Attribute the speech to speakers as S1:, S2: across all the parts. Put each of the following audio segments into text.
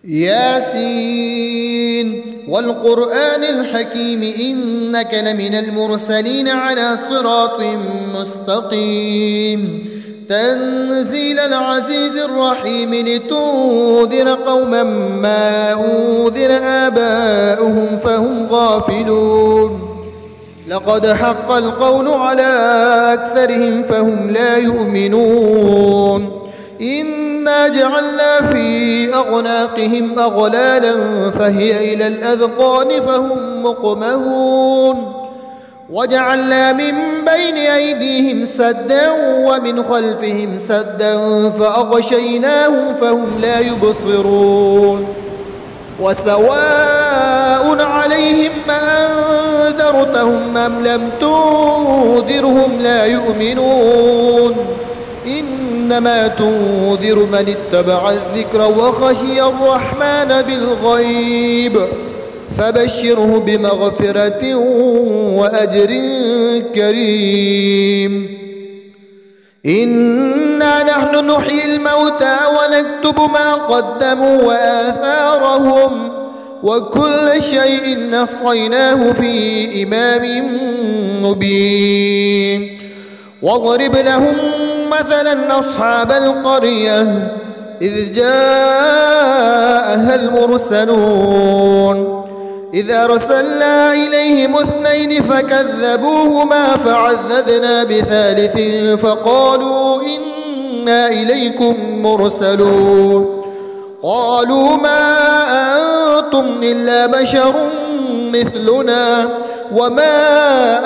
S1: ياسين والقرآن الحكيم إنك لمن المرسلين على صراط مستقيم تنزيل العزيز الرحيم لتنذر قوما ما أنذر آباؤهم فهم غافلون لقد حق القول على أكثرهم فهم لا يؤمنون إنا جعلنا في أعناقهم أغلالا فهي إلى الأذقان فهم مقمهون وجعلنا من بين أيديهم سدا ومن خلفهم سدا فأغشيناهم فهم لا يبصرون وسواء عليهم أنذرتهم أم لم تنذرهم لا يؤمنون إنما تنذر من اتبع الذكر وخشي الرحمن بالغيب فبشره بمغفرة وأجر كريم إنا نحن نحيي الموتى ونكتب ما قدموا وآثارهم وكل شيء أحصيناه في إمام مبين واضرب لهم مثلا أصحاب القرية إذ جاءها المرسلون إذ أرسلنا إليهم اثنين فكذبوهما فعززنا بثالث فقالوا إنا إليكم مرسلون قالوا ما أنتم إلا بشر مثلنا وما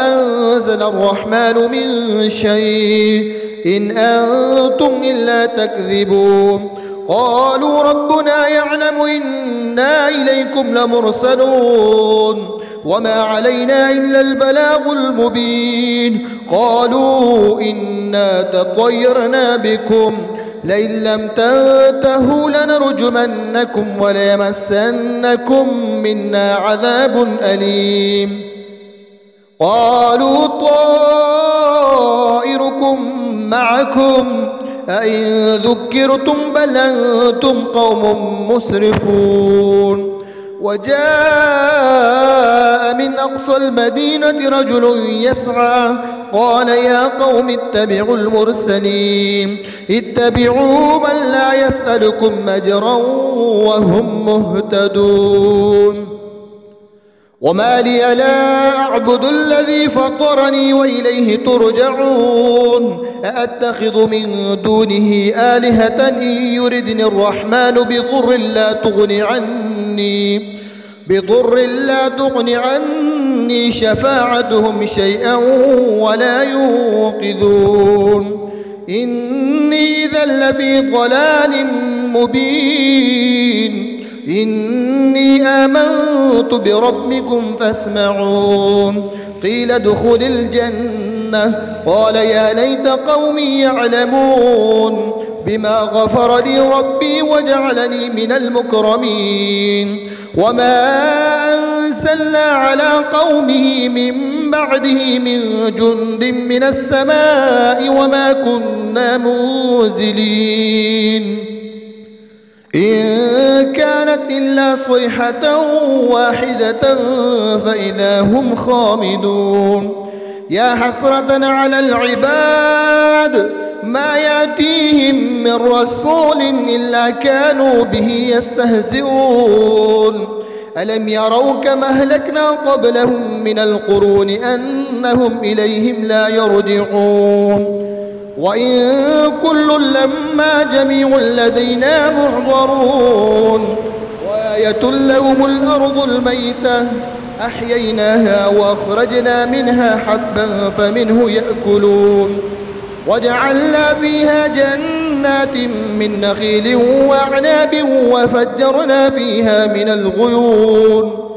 S1: أنزل الرحمن من شيء إن أنتم إلا تكذبون قالوا ربنا يعلم إنا إليكم لمرسلون وما علينا إلا البلاغ المبين قالوا إنا تطيرنا بكم لئن لم تنتهوا لنرجمنكم وليمسنكم منا عذاب أليم قالوا طائركم معكم أئن ذكرتم بل أنتم قوم مسرفون وجاء من أقصى المدينة رجل يسعى قال يا قوم اتبعوا المرسلين اتبعوا من لا يسألكم أجرا وهم مهتدون وما لي لا أعبد الذي فطرني وإليه ترجعون أأتخذ من دونه آلهة إن يردني الرحمن بضر لا تغن عني شفاعتهم شيئا ولا ينقذون إني إذا لفي ضلال مبين إني آمنت بربكم فاسمعون قيل ادخل الجنة قال يا ليت قومي يعلمون بما غفر لي ربي وجعلني من المكرمين وما أنزلنا على قومه من بعده من جند من السماء وما كنا منزلين إن كانت إلا صيحة واحدة فإذا هم خامدون يا حسرة على العباد ما يأتيهم من رسول إلا كانوا به يستهزئون ألم يروا كما أهلكنا قبلهم من القرون أنهم إليهم لا يرجعون وإن كل لما جميع لدينا محضرون وآية لهم الأرض الميتة أحييناها وأخرجنا منها حبا فمنه يأكلون وجعلنا فيها جنات من نخيل وأعناب وفجرنا فيها من الغيون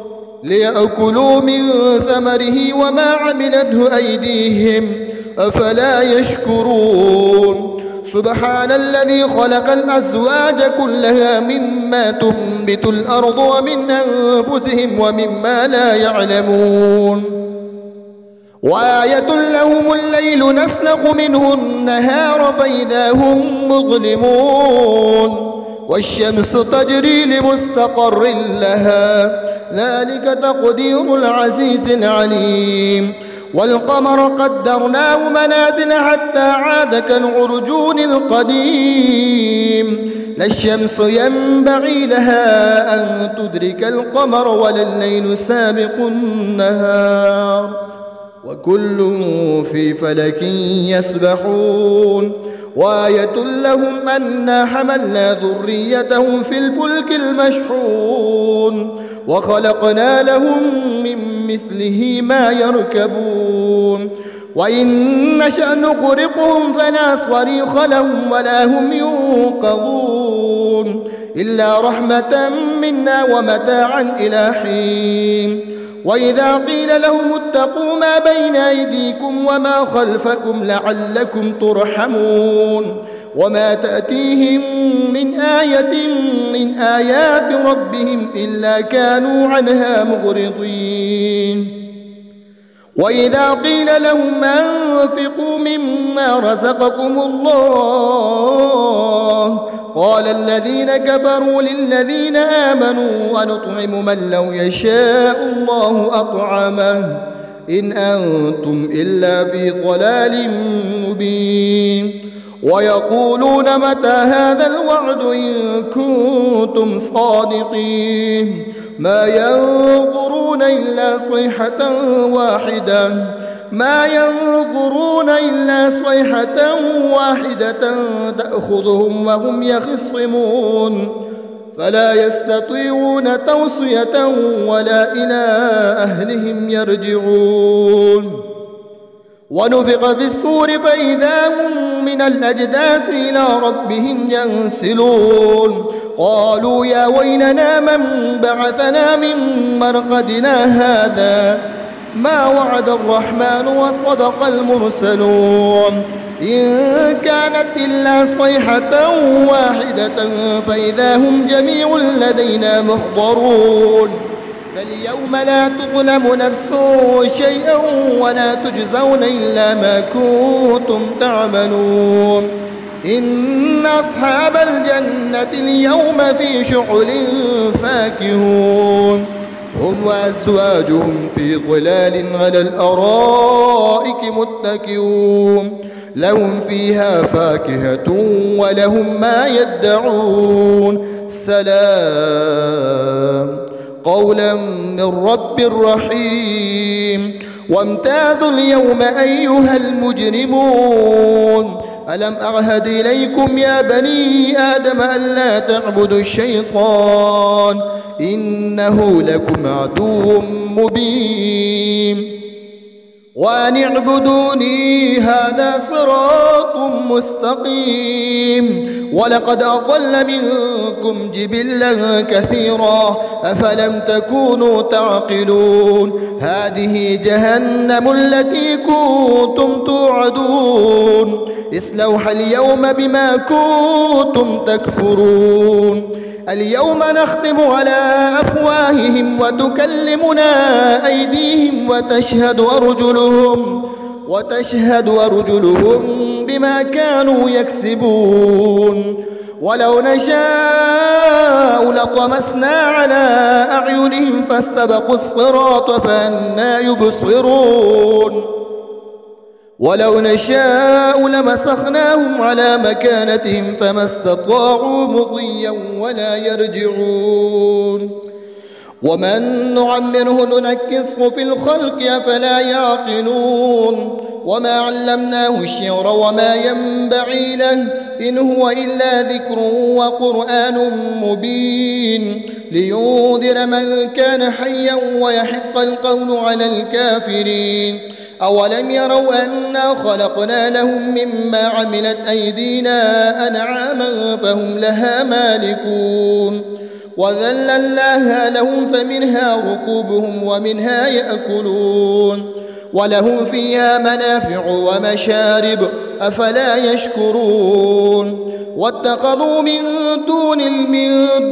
S1: ليأكلوا من ثمره وما عملته أيديهم أفلا يشكرون سبحان الذي خلق الأزواج كلها مما تنبت الأرض ومن أنفسهم ومما لا يعلمون وآية لهم الليل نسلخ منه النهار فإذا هم مظلمون والشمس تجري لمستقر لها ذلك تقدير العزيز العليم والقمر قدرناه منازل حتى عاد كالعرجون القديم لا الشمس ينبغي لها أن تدرك القمر ولا الليل سابق النهار وكل في فلك يسبحون وآية لهم أنا حملنا ذريتهم في الفلك المشحون وخلقنا لهم من مثله ما يركبون وإن نشأ نغرقهم فلا صريخ لهم ولا هم ينقذون إلا رحمة منا ومتاعا إلى حين وإذا قيل لهم اتقوا ما بين أيديكم وما خلفكم لعلكم ترحمون وما تأتيهم من آية من آيات ربهم إلا كانوا عنها مغرضين وإذا قيل لهم أنفقوا مما رزقكم الله قال الذين كفروا للذين آمنوا أنطعم من لو يشاء الله أطعمه إن أنتم إلا في ضلال مبين ويقولون متى هذا الوعد إن كنتم صادقين ما ينظرون إلا صيحة واحدة تأخذهم وهم يخصمون فلا يستطيعون توصية ولا إلى أهلهم يرجعون ونفخ في الصور فإذا هم من الأجداث إلى ربهم ينسلون قالوا يا ويلنا من بعثنا من مرقدنا هذا ما وعد الرحمن وصدق المرسلون إن كانت إلا صيحة واحدة فإذا هم جميع لدينا محضرون فاليوم لا تظلم نفس شيئا ولا تجزون إلا ما كنتم تعملون إن أصحاب الجنة اليوم في شغل فاكهون هم وأزواجهم في ظلال على الأرائك متكئون لهم فيها فاكهة ولهم ما يدعون سلام قولا من رب رحيم وامتازوا اليوم أيها المجرمون ألم أعهد إليكم يا بني آدم ألا تعبدوا الشيطان إنه لكم عدو مبين وأن اعبدوني هذا صراط مستقيم ولقد أضل منكم جبلا كثيرا أفلم تكونوا تعقلون هذه جهنم التي كنتم توعدون اصلوها اليوم بما كنتم تكفرون اليوم نختم على أفواههم وتكلمنا أيديهم وتشهد أرجلهم بما كانوا يكسبون ولو نشاء لطمسنا على أعينهم فاستبقوا الصراط فأنى يبصرون ولو نشاء لمسخناهم على مكانتهم فما استطاعوا مضيا ولا يرجعون ومن نعمره ننكسه في الخلق أفلا يعقلون وما علمناه الشعر وما ينبغي له إن هو إلا ذكر وقرآن مبين لينذر من كان حيا ويحق القول على الكافرين أولم يروا أنا خلقنا لهم مما عملت أيدينا أنعاما فهم لها مالكون وذللناها لهم فمنها ركوبهم ومنها يأكلون ولهم فيها منافع ومشارب أفلا يشكرون واتخذوا من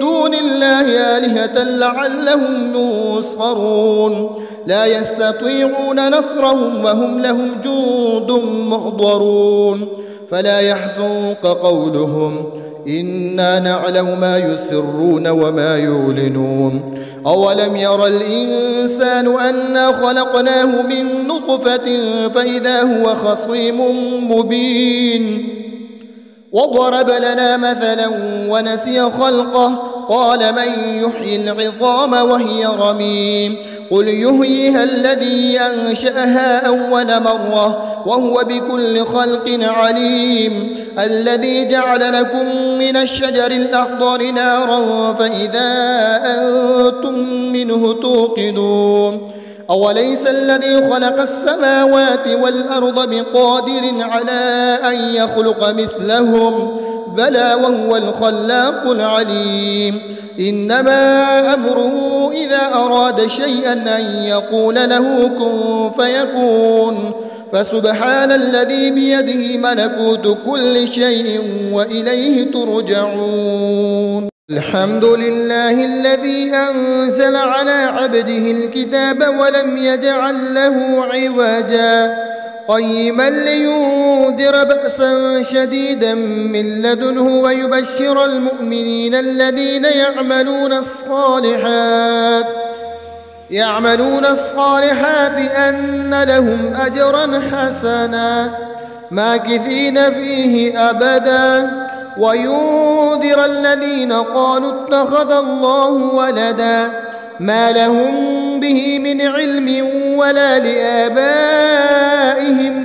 S1: دون الله آلهة لعلهم ينصرون لا يستطيعون نصرهم وهم لهم جند محضرون فلا يحزنك قولهم إنا نعلم ما يسرون وما يعلنون أولم ير الإنسان أنا خلقناه من نطفة فإذا هو خصيم مبين وضرب لنا مثلا ونسي خلقه قال من يحيي العظام وهي رميم قل يحييها الذي أنشأها أول مرة وهو بكل خلق عليم الذي جعل لكم من الشجر الأخضر نارا فإذا أنتم منه توقدون أوليس الذي خلق السماوات والأرض بقادر على أن يخلق مثلهم بلى وهو الخلاق العليم إنما أمره إذا أراد شيئا أن يقول له كن فيكون فسبحان الذي بيده ملكوت كل شيء وإليه ترجعون الحمد لله الذي أنزل على عبده الكتاب ولم يجعل له عوجا قيما لينذر بأسا شديدا من لدنه ويبشر المؤمنين الذين يعملون الصالحات أن لهم أجرا حسنا ماكثين فيه أبدا وينذر الذين قالوا اتخذ الله ولدا ما لهم به من علم ولا لآبائهم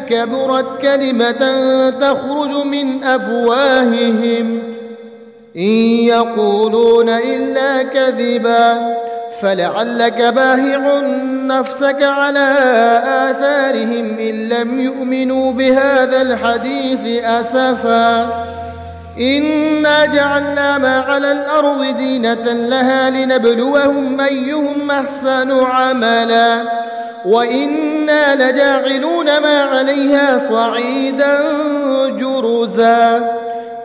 S1: كبرت كلمة تخرج من أفواههم إن يقولون إلا كذبا فلعلك باهع نفسك على آثارهم إن لم يؤمنوا بهذا الحديث أسفا إنا جعلنا ما على الأرض زينة لها لنبلوهم أيهم أحسن عملا وإنا لجاعلون ما عليها صعيدا جرزا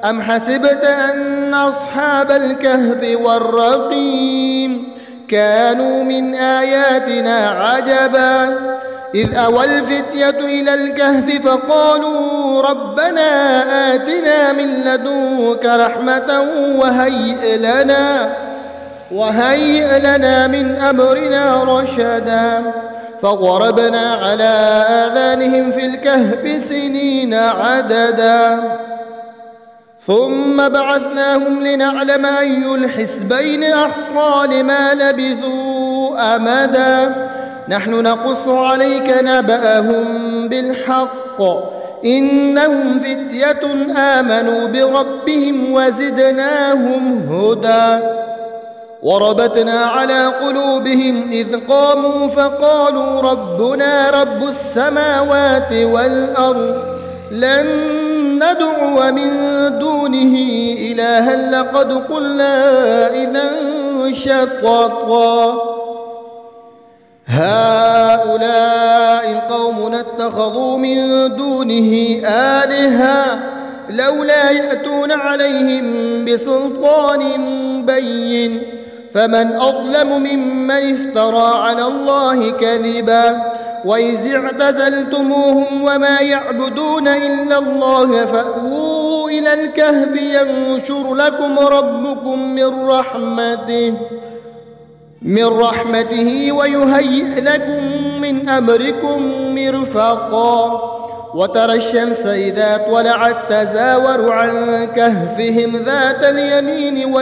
S1: أم حسبت أن أصحاب الكهف والرقيم كانوا من آياتنا عجبا إذ أوى الفتية إلى الكهف فقالوا ربنا آتنا من لدنك رحمة وهيئ لنا من أمرنا رشدا فضربنا على آذانهم في الكهف سنين عددا ثم بعثناهم لنعلم أي الحزبين أحصى لما لبثوا أمدا نحن نقص عليك نبأهم بالحق إنهم فتية آمنوا بربهم وزدناهم هدى وربطنا على قلوبهم إذ قاموا فقالوا ربنا رب السماوات والأرض لن ندعو من دونه إلها لقد قلنا إذا شططا هؤلاء قوم اتخذوا من دونه آلهة لولا يأتون عليهم بسلطان بين فمن أظلم ممن افترى على الله كذبا وإذ اعتزلتموهم وما يعبدون إلا الله فأووا إلى الكهف ينشر لكم ربكم من رحمته ويهيئ لكم من أمركم مرفقا وترى الشمس إذا طلعت تزاور عن كهفهم ذات اليمين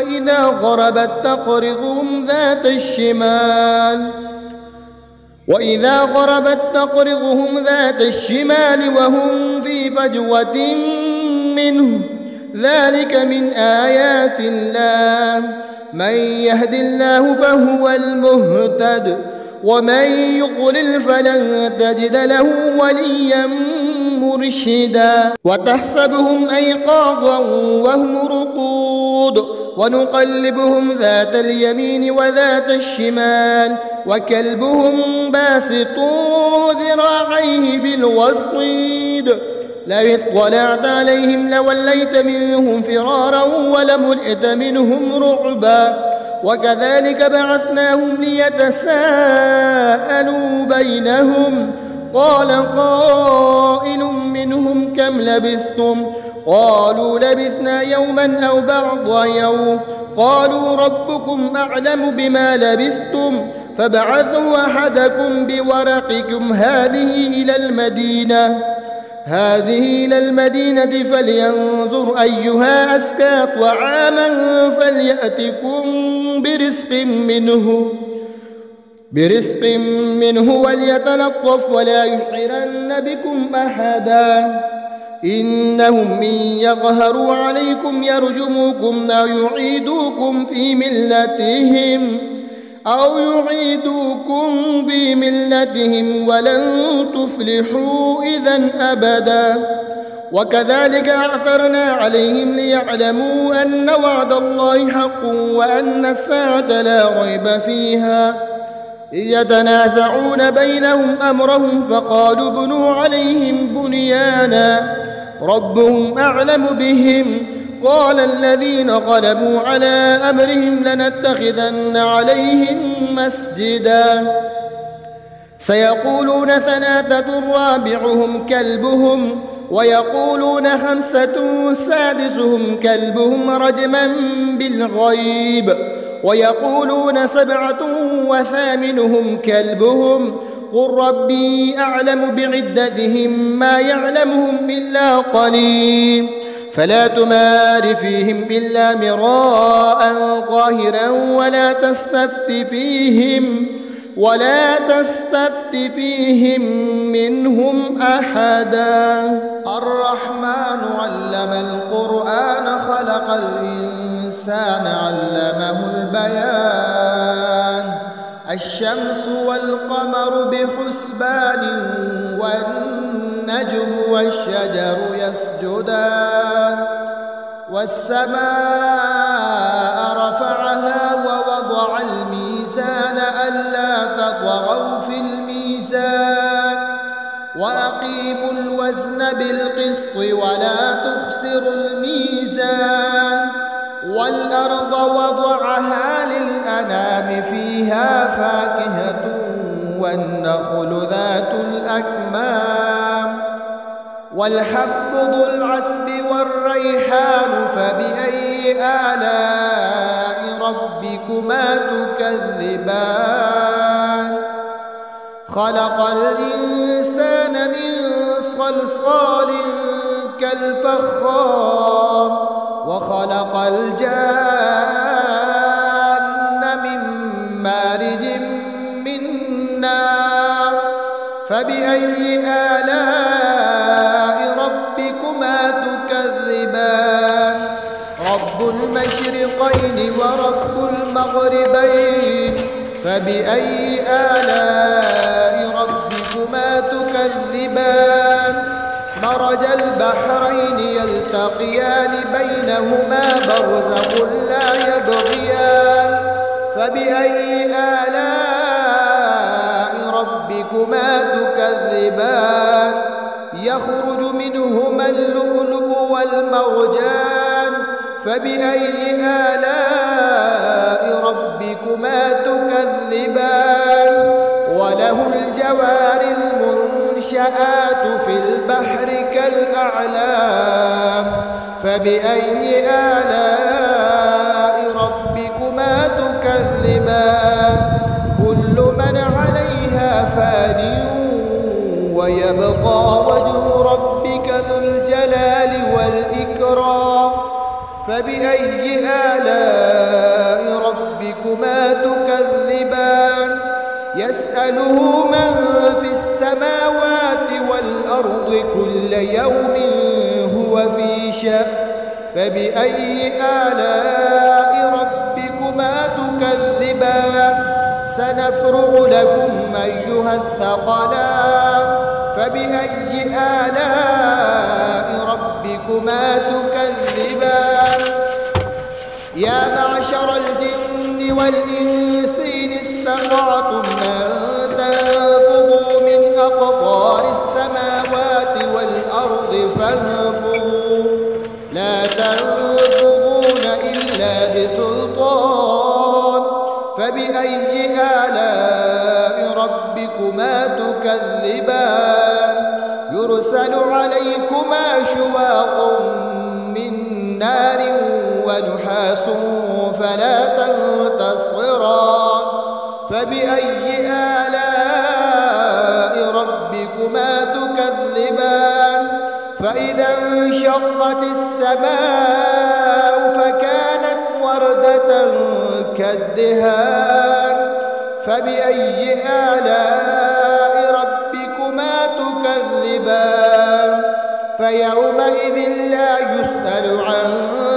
S1: وإذا غربت تقرضهم ذات الشمال وهم في فجوة منه ذلك من آيات الله من يهد الله فهو المهتد ومن يضلل فلن تجد له وليا مرشدا وتحسبهم أيقاظا وهم رقود ونقلبهم ذات اليمين وذات الشمال وكلبهم باسط ذراعيه بالوصيد لو اطلعت عليهم لوليت منهم فرارا ولملئت منهم رعبا وكذلك بعثناهم ليتساءلوا بينهم قال قائل منهم كم لبثتم قالوا لبثنا يوما أو بعض يوم قالوا ربكم أعلم بما لبثتم فابعثوا أحدكم بورقكم هذه إلى المدينة فلينظر أيها أزكى طعاما فليأتكم برزق منه وليتلطف ولا يشعرن بكم أحدا إنهم إن يظهروا عليكم يرجموكم أو يعيدوكم في ملتهم ولن تفلحوا إذا أبدا وكذلك أعثرنا عليهم ليعلموا أن وعد الله حق وأن الساعة لا ريب فيها إذ يتنازعون بينهم أمرهم فقالوا ابنوا عليهم بنيانا ربهم أعلم بهم قال الذين غلبوا على أمرهم لنتخذن عليهم مسجدا سيقولون 3 رابعهم كلبهم ويقولون 5 سادسهم كلبهم رجما بالغيب ويقولون 7 وثامنهم كلبهم قل ربي أعلم بعدتهم ما يعلمهم إلا قليل فلا تمار فيهم إلا مراء ظاهرا ولا تستفت فيهم منهم أحدا الرحمن علم القرآن خلق الإنسان علمه البيان الشمس والقمر بحسبان والنجم والشجر يسجدان والسماء رفعها ووضع الميزان ألا تطغوا في الميزان وأقيموا الوزن بالقسط ولا تخسروا الميزان والأرض وضعها للأنام فيها فاكهة والنخل ذات الأكمام والحب ذو العصف والريحان فبأي آلاء ربكما تكذبان خلق الإنسان من صلصال كالفخار وخلق الجان من مارج من نار فبأي آلاء ربكما تكذبان رب المشرقين ورب المغربين فبأي آلاء ربكما تكذبان مرج البحرين يلتقيان بينهما برزخ لا يبغيان فبأي آلاء ربكما تكذبان يخرج منهما اللؤلؤ والمرجان فبأي آلاء ربكما تكذبان وله الجوار المنشآت في البحر كالأعلام فبأي آلاء ربكما تكذبان كل من عليها فان ويبقى وجه ربك ذو الجلال والإكرام فبأي آلاء ربكما تكذبان يسأله من في السماوات والأرض كل يوم هو في شأن فبأي آلاء ربكما تكذبان سنفرغ لكم أيها الثقلان فبأي آلاء ربكما تكذبان يا معشر الجن والإنس إن استطعتم أن تنفذوا من أقطار السماوات والأرض فانفذوا لا تنفذون إلا بسلطان فبأي آلاء ربكما تكذبان يرسل عليكما شواظ نار ونحاس فلا تنتصران فبأي آلاء ربكما تكذبان فإذا انشقت السماء فكانت وردة كالدهان فبأي آلاء ربكما تكذبان فيومئذ لا يسأل عن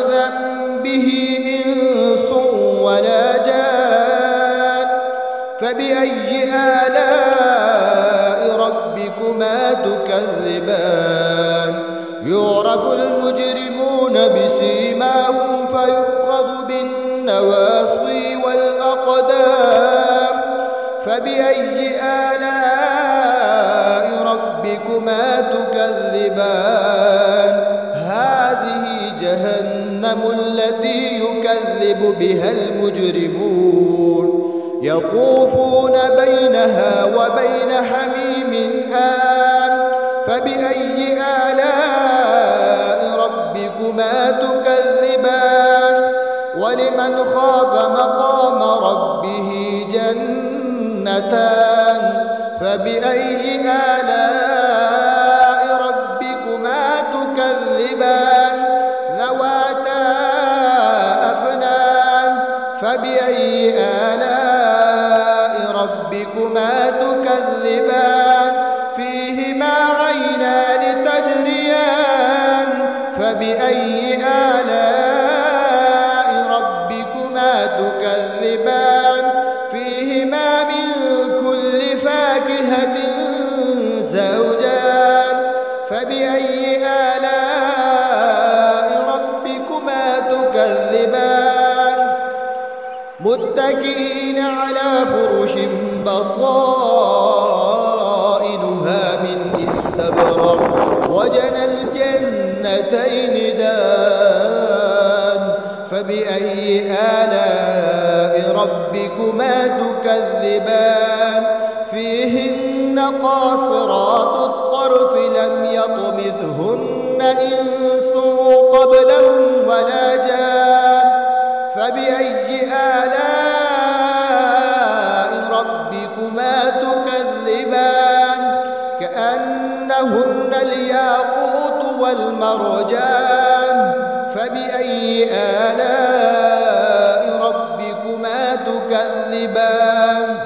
S1: ذنبه إنس ولا جان فبأي آلاء ربكما تكذبان يعرف المجرمون بسيماهم فيؤخذ بالنواصي والأقدام فبأي آلاء ربكما تكذبان هذه جهنم التي يكذب بها المجرمون يطوفون بينها وبين حميم آن فبأي آلاء ربكما تكذبان ولمن خاف مقام ربه جنتان فبأي آلاء ربكما تكذبان ذواتا أفنان فبأي آلاء ربكما تكذبان فيهما عينان تجريان فبأي آلاء ربكما تكذبان فيهما من كل فاكهة زوجان فبأي آلاء ربكما تكذبان متكئين على فرش بطائنها من استبرق وجنى الجنتين دان فبأي آلاء ربكما تكذبان فيهن قاصرات الطرف لم يطمثهن إنس قبلهم ولا جان فبأي آلاء ربكما تكذبان كأنهن الياقوت والمرجان فبأي آلاء ربكما تكذبان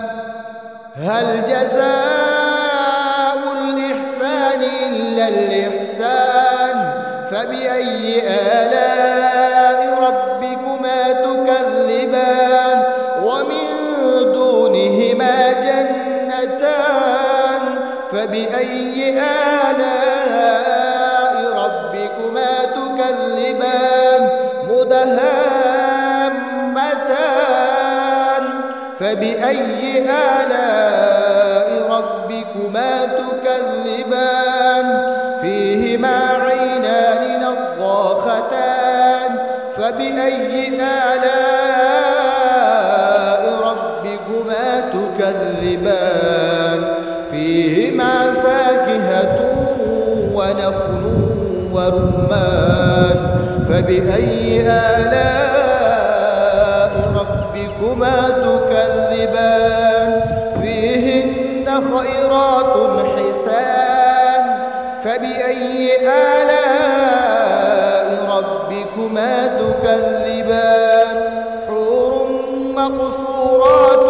S1: هل جزاء الإحسان إلا الإحسان فبأي آلاء ربكما تكذبان ومن دونهما جنتان فبأي آلاء ربكما تكذبان مدهامتان فبأي آلاء ربكما تكذبان فيهما عينان نضاختان فبأي آلاء ربكما تكذبان فيهما فاكهة ونخل ورمان فبأي آلاء ربكما تكذبان فيهن خيرات حسان فبأي آلاء ربكما تكذبان حور مقصورات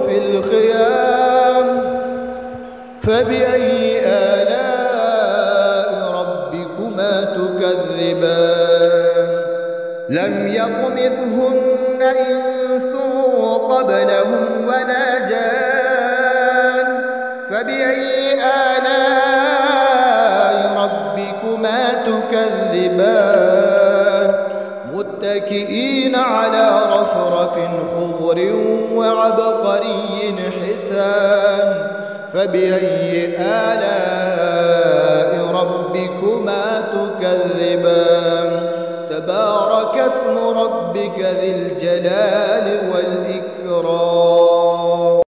S1: في الخيام فبأي آلاء ربكما تكذبان لم يطمثهن إنس قبلهم ولا جان فبأي آلاء ربكما تكذبان متكئين على رفرف خضر وعبقري حسان فبأي آلاء ربكما تكذبان تبارك اسم ربك ذي الجلال والإكرام